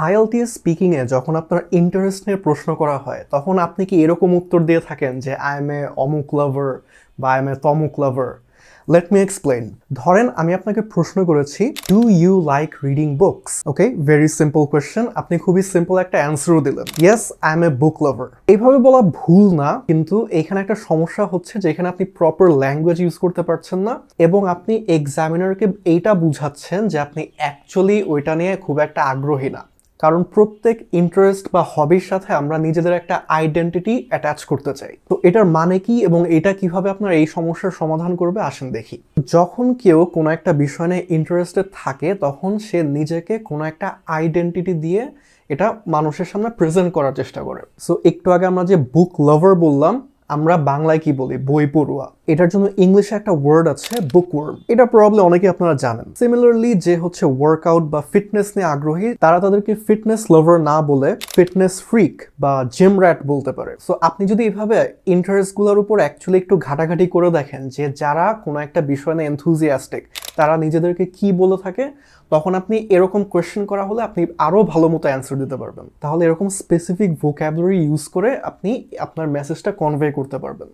IELTS স্পিকিংয়ে যখন আপনার interest নিয়ে প্রশ্ন করা হয় তখন আপনি কি এরকম উত্তর দিয়ে থাকেন যে আই এম এ অমুক লাভার বা আই এম এ তমুক লাভার? Let me explain. ধরেন আমি আপনাকে প্রশ্ন করেছি, do you like reading books? Okay, very simple question. আপনি খুবই সিম্পল একটা অ্যান্সারও দিলেন, yes I am a book lover. এইভাবে বলা ভুল না, কিন্তু এখানে একটা সমস্যা হচ্ছে যে এখানে আপনি প্রপার ল্যাঙ্গুয়েজ ইউজ করতে পারছেন না এবং আপনি এক্সামিনারকে এইটা বুঝাচ্ছেন যে আপনি অ্যাকচুয়ালি ওইটা নিয়ে খুব একটা আগ্রহী না। কারণ প্রত্যেক ইন্টারেস্ট বা হবির সাথে আমরা নিজেদের একটা আইডেন্টিটি অ্যাটাচ করতে চাই। তো এটার মানে কি এবং এটা কিভাবে আপনার এই সমস্যার সমাধান করবে আসেন দেখি। যখন কেউ কোনো একটা বিষয় নিয়ে ইন্টারেস্টেড থাকে তখন সে নিজেকে কোনো একটা আইডেন্টিটি দিয়ে এটা মানুষের সামনে প্রেজেন্ট করার চেষ্টা করে। সো একটু আগে আমরা যে বুক লাভার বললাম, আমরা বাংলায় কি বলি? বই পড়ুয়া। এটার জন্য ইংলিশে একটা ওয়ার্ড আছে বুকওয়ার্ম। এটা প্রবাবলি অনেকে আপনারা জানেন। সিমিলারলি যে হচ্ছে ওয়ার্কআউট বা ফিটনেস নিয়ে আগ্রহী তারা তাদেরকে ফিটনেস লাভার না বলে ফিটনেস ফ্রিক বা জিম র্যাট বলতে পারে। সো আপনি যদি এভাবে ইন্টারেস্টগুলোর উপর অ্যাকচুয়ালি একটু ঘাটাঘাটি করে দেখেন যে যারা কোনো একটা বিষয় নিয়ে এনথুজিয়াস্টিক তারা নিজেদেরকে কি বলে থাকে, তখন আপনি এরকম কোয়েশ্চেন করা হলে আপনি আরও ভালো মতো অ্যান্সার দিতে পারবেন। তাহলে এরকম স্পেসিফিক ভোক্যাবুলারি ইউজ করে আপনি আপনার মেসেজটা কনভে করতে পারবেন।